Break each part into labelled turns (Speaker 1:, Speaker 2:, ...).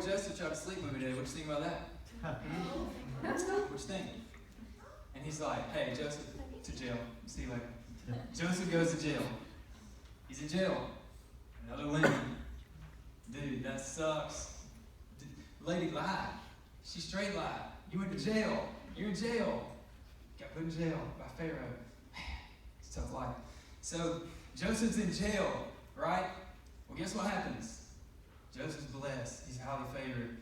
Speaker 1: Joseph tried to sleep with me today. What you think about that? What you think? And he's like, hey, Joseph, to jail. See you later. Joseph goes to jail. He's in jail. Another lemon. Dude, that sucks. Lady lied. She straight lied. You went to jail. You're in jail. Got put in jail by Pharaoh. Man, it's a tough life. So Joseph's in jail, right? Well, guess what happens? Joseph's blessed. He's highly favored.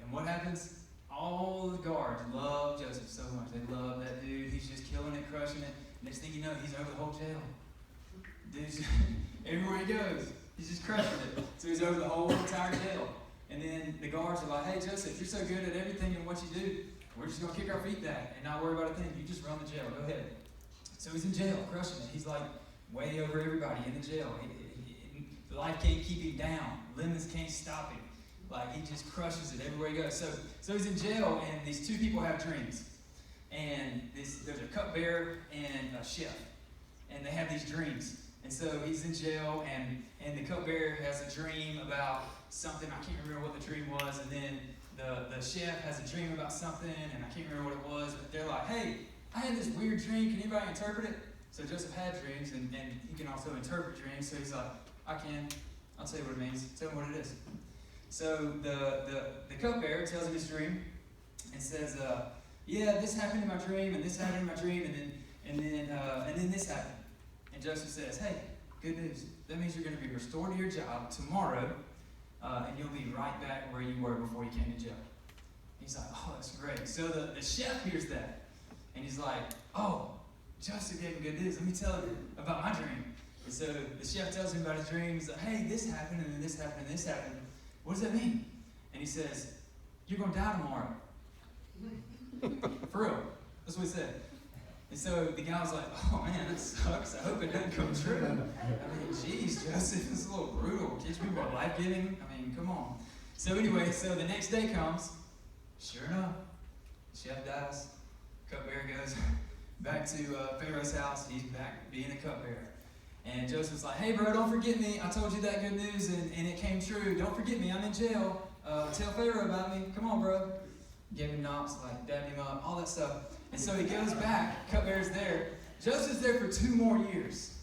Speaker 1: And what happens? All the guards love Joseph so much. They love that dude. He's just killing it, crushing it. Next thing you know, he's over the whole jail. Dude's everywhere he goes, he's just crushing it. So he's over the whole entire jail. And then the guards are like, hey, Joseph, you're so good at everything and what you do, we're just going to kick our feet back and not worry about a thing. You just run the jail. Go ahead. So he's in jail, crushing it. He's like way over everybody in the jail. Life can't keep him down. Lemons can't stop him. Like, he just crushes it everywhere he goes. So he's in jail, and these two people have dreams. And there's a cupbearer and a chef. And they have these dreams. And so he's in jail, and the cupbearer has a dream about something. I can't remember what the dream was. And then the chef has a dream about something, and I can't remember what it was. But they're like, hey, I had this weird dream. Can anybody interpret it? So Joseph had dreams, and he can also interpret dreams. So he's like, I can. I'll tell you what it means. Tell me what it is. So the cupbearer tells him his dream and says, yeah, this happened in my dream, and this happened in my dream, and then this happened. And Joseph says, hey, good news. That means you're going to be restored to your job tomorrow, and you'll be right back where you were before you came to jail. He's like, oh, that's great. So the chef hears that, and he's like, oh, Joseph gave him good news. Let me tell you about my dream. And so the chef tells him about his dream. He's like, hey, this happened, and then this happened, and this happened. What does that mean? And he says, you're going to die tomorrow. For real. That's what he said. And so the guy was like, oh man, that sucks. I hope it doesn't come true. I mean, geez, Joseph, it's a little brutal. Teach me about life-giving. I mean, come on. So anyway, so the next day comes. Sure enough, the chef dies. Cupbearer goes back to Pharaoh's house. He's back being a cupbearer. And Joseph's like, hey, bro, don't forget me. I told you that good news, and it came true. Don't forget me. I'm in jail. Tell Pharaoh about me. Come on, bro. Gave him knocks, like dabbed him up, all that stuff. And so he goes back. Cupbearer's there. Joseph's there for 2 more years.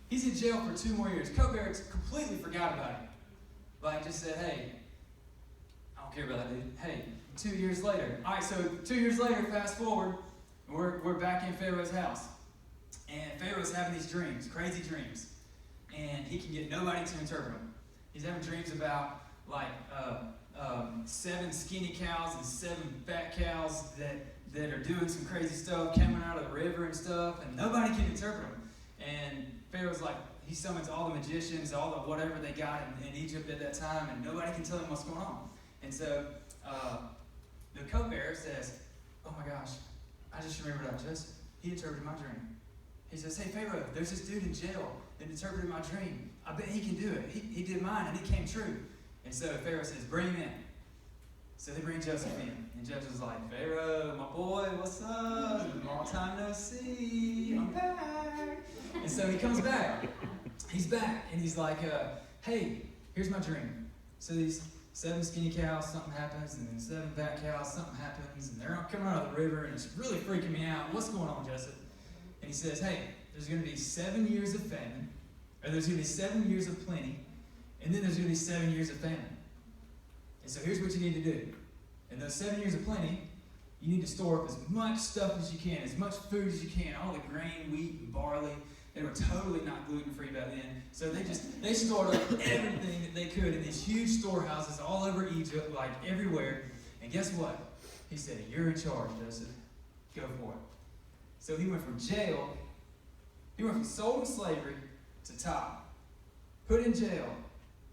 Speaker 1: He's in jail for 2 more years. Cupbearer completely forgot about him. Like, just said, hey, I don't care about that dude. Hey, 2 years later. All right, so 2 years later, fast forward, we're back in Pharaoh's house. And Pharaoh's having these dreams, crazy dreams. And he can get nobody to interpret them. He's having dreams about, like, 7 skinny cows and 7 fat cows that are doing some crazy stuff, coming out of the river and stuff, and nobody can interpret them. And Pharaoh's like, he summons all the magicians, all the whatever they got in Egypt at that time, and nobody can tell him what's going on. And so the cupbearer says, oh my gosh, I just remembered about Joseph. He interpreted my dream. He says, hey, Pharaoh, there's this dude in jail that interpreted my dream. I bet he can do it. He did mine, and it came true. And so Pharaoh says, bring him in. So they bring Joseph in. And Joseph's like, Pharaoh, my boy, what's up? Long time no see. I'm back. And so he comes back. He's back. And he's like, hey, here's my dream. So these 7 skinny cows, something happens. And then 7 fat cows, something happens. And they're coming out of the river. And it's really freaking me out. What's going on, Joseph? And he says, hey, there's going to be 7 years of famine. Or there's going to be 7 years of plenty. And then there's going to be 7 years of famine. And so here's what you need to do. In those 7 years of plenty, you need to store up as much stuff as you can, as much food as you can, all the grain, wheat, and barley. They were totally not gluten-free back then. So they stored up everything that they could in these huge storehouses all over Egypt, like everywhere. And guess what? He said, you're in charge, Joseph. Go for it. So he went from jail, he went from sold in slavery to top, put in jail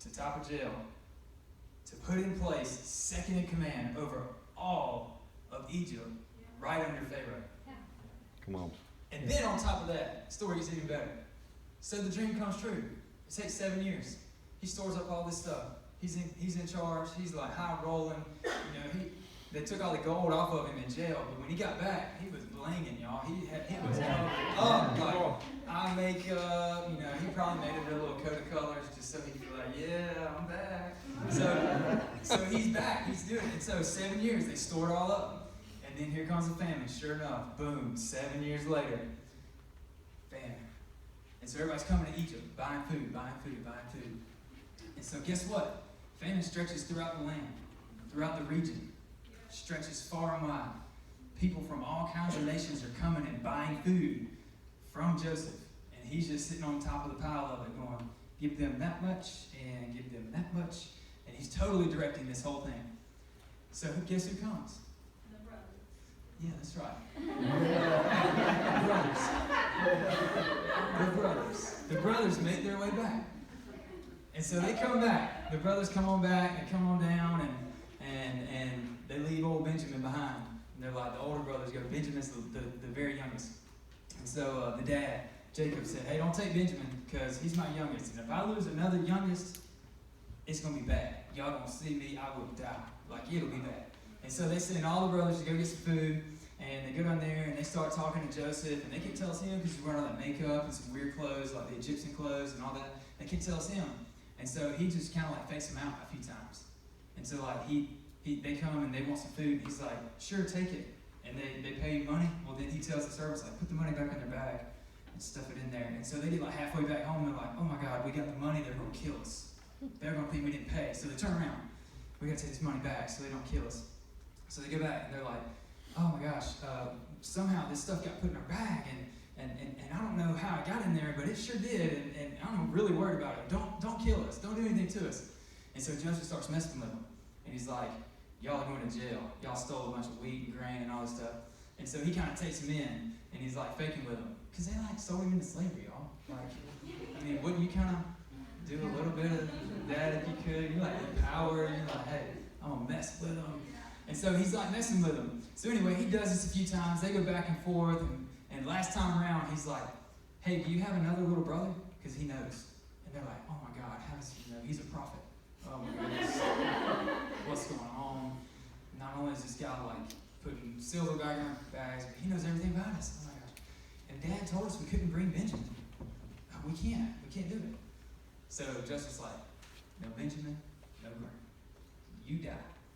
Speaker 1: to top of jail, to put in place second in command over all of Egypt, right under Pharaoh.
Speaker 2: Come on.
Speaker 1: And then on top of that, the story gets even better. So the dream comes true. It takes 7 years. He stores up all this stuff. He's in charge. He's like high rolling. You know, they took all the gold off of him in jail, but when he got back, he was blinging, y'all. He was covered up, like eye makeup, you know, he probably made it a little coat of colors just so he'd be like, yeah, I'm back. So he's back, he's doing it. And so 7 years, they store it all up. And then here comes the famine, sure enough, boom, 7 years later, famine. And so everybody's coming to Egypt, buying food. And so guess what? Famine stretches throughout the land, throughout the region. Stretches far and wide. People from all kinds of nations are coming and buying food from Joseph. And he's just sitting on top of the pile of it going, give them that much and give them that much. And he's totally directing this whole thing. So guess who comes?
Speaker 2: The brothers.
Speaker 1: Yeah, that's right. The brothers. The brothers make their way back. And so they come back. The brothers come on back and come on down and they leave old Benjamin behind. And they're like, the older brothers go, Benjamin's the very youngest. And so the dad, Jacob, said, hey, don't take Benjamin because he's my youngest. And if I lose another youngest, it's going to be bad. Y'all don't see me, I will die. Like, it'll be bad. And so they send all the brothers to go get some food. And they go down there and they start talking to Joseph. And they can tell it's him because he's wearing all that makeup and some weird clothes, like the Egyptian clothes and all that. They can tell it's him. And so he just kind of like fakes them out a few times. And so like they come and they want some food. And he's like, sure, take it. And they pay you money. Well, then he tells the servants, like, put the money back in their bag and stuff it in there. And so they get like halfway back home. And they're like, oh my God, we got the money. They're going to kill us. They're going to think we didn't pay. So they turn around. We got to take this money back so they don't kill us. So they go back and they're like, oh my gosh, somehow this stuff got put in our bag. And I don't know how it got in there, but it sure did. And I'm really worried about it. Don't kill us. Don't do anything to us. And so Joseph starts messing with them. And he's like, y'all are going to jail. Y'all stole a bunch of wheat and grain and all this stuff. And so he kind of takes them in, and he's like faking with them. Because they like sold him into slavery, y'all. Like, I mean, wouldn't you kind of do a little bit of that if you could? You're like empowered. You're like, hey, I'm going to mess with them. And so he's like messing with them. So anyway, he does this a few times. They go back and forth. And last time around, he's like, hey, do you have another little brother? Because he knows. And they're like, oh my God, how does he know? He's a prophet. Oh my goodness. What's going on? Not only is this guy like putting silver bags, but he knows everything about us. Oh my gosh. And Dad told us we couldn't bring Benjamin. We can't do it. So Joseph's like, no Benjamin, no grain. You die.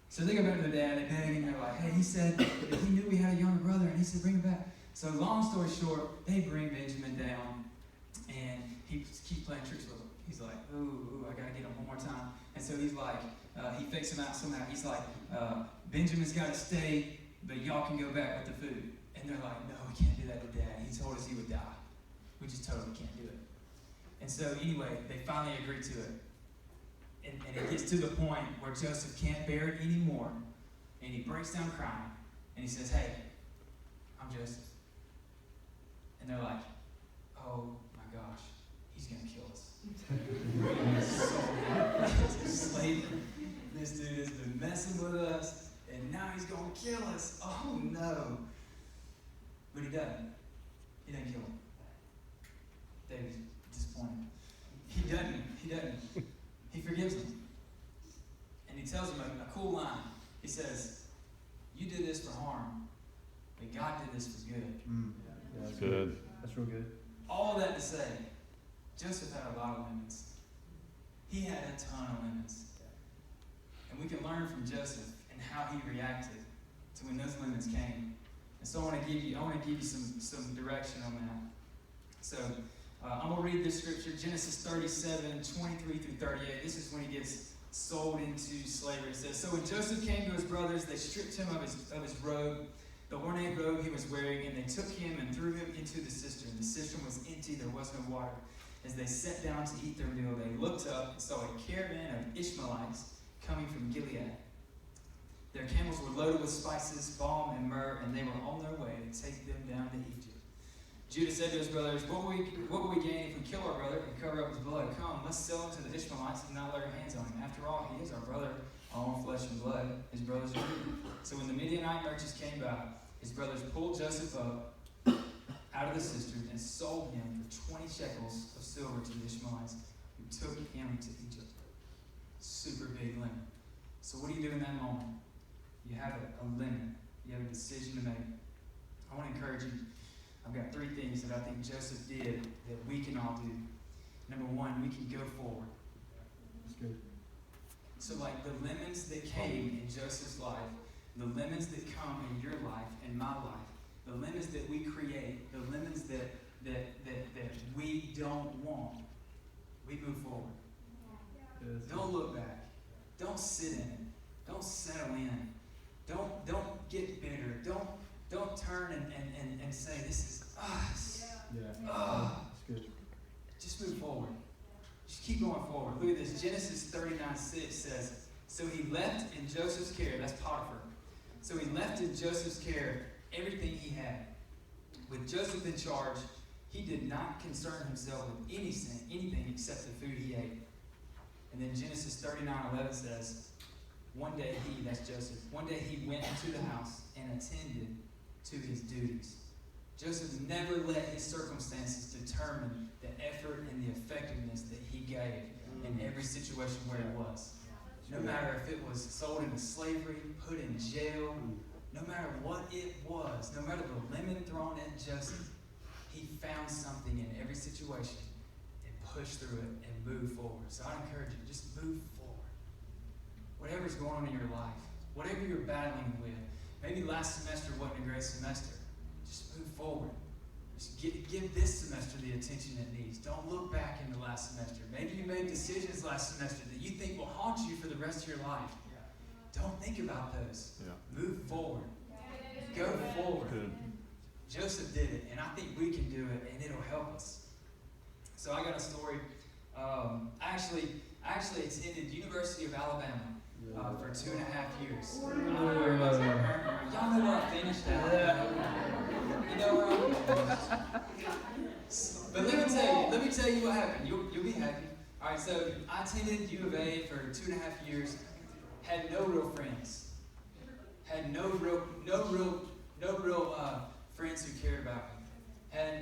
Speaker 1: So they go back to their dad, they beg him, they're like, hey, he said that he knew we had a younger brother, and he said, bring him back. So long story short, they bring Benjamin down, and he keeps playing tricks with him. He's like, ooh, I gotta get him one more time. And so he's like, he fakes him out somehow. He's like, Benjamin's gotta stay, but y'all can go back with the food. And they're like, no, we can't do that to Dad. He told us he would die. We just totally can't do it. And so anyway, they finally agree to it. And it gets to the point where Joseph can't bear it anymore. And he breaks down crying. And he says, hey, I'm Joseph. And they're like, oh my gosh, he's going to kill us. Slavery. This dude has been messing with us. And now he's going to kill us. Oh no. But he doesn't. He doesn't kill him. David's disappointed. He doesn't. He forgives him. And he tells him a cool line. He says, you did this for harm, but God did this for good.
Speaker 3: Yeah, that's good. That's real good.
Speaker 1: All that to say, Joseph had a lot of limits. He had a ton of limits. And we can learn from Joseph and how he reacted to when those limits came. And so I want to give you some direction on that. So I'm going to read this scripture, Genesis 37, 23 through 38. This is when he gets sold into slavery. It says, so when Joseph came to his brothers, they stripped him of his robe, the ornate robe he was wearing, and they took him and threw him into the cistern. The cistern was empty, there was no water. As they sat down to eat their meal, they looked up and saw a caravan of Ishmaelites coming from Gilead. Their camels were loaded with spices, balm, and myrrh, and they were on their way to take them down to Egypt. Judah said to his brothers, what will we gain if we kill our brother and cover up his blood? Come, let's sell him to the Ishmaelites and not lay our hands on him. After all, he is our brother, our own flesh and blood. His brothers are Judah. So when the Midianite merchants came by, his brothers pulled Joseph up out of the cistern and sold him for 20 shekels of silver to the Ishmaelites, who took him to Egypt. Super big limit. So what do you do in that moment? You have a limit. You have a decision to make. I want to encourage you. I've got 3 things that I think Joseph did that we can all do. Number 1, we can go forward.
Speaker 3: That's good.
Speaker 1: So like the lemons that came in Joseph's life, the lemons that come in your life and my life, the lemons that we create, the lemons that we don't want, we move forward. Don't look back. Don't sit in it. Don't settle in. Don't get bitter. Don't turn and say, this is us.
Speaker 3: That's good.
Speaker 1: Just move forward. Just keep going forward. Look at this. Genesis 39:6 says, so he left in Joseph's care. That's Potiphar. So he left in Joseph's care everything he had. With Joseph in charge, he did not concern himself with anything except the food he ate. And then Genesis 39:11 says, one day that's Joseph, one day he went into the house and attended to his duties. Joseph never let his circumstances determine the effort and the effectiveness that he gave in every situation where he was. No matter if it was sold into slavery, put in jail, no matter what it was, no matter the lemon thrown at Joseph, he found something in every situation and pushed through it and moved forward. So I encourage you, just move forward. Whatever's going on in your life, whatever you're battling with, maybe last semester wasn't a great semester. Just move forward. Just give this semester the attention it needs. Don't look back into last semester. Maybe you made decisions last semester that you think will haunt you for the rest of your life. Don't think about those. Move forward. Go forward.
Speaker 3: Good.
Speaker 1: Joseph did it, and I think we can do it, and it'll help us. So I got a story. I actually attended University of Alabama for 2.5 years. Y'all know where I finished at. You know where I finished. But let me tell you what happened. You'll be happy. All right, so I attended U of A for 2.5 years. Had no real friends. Had no real friends who cared about me. Had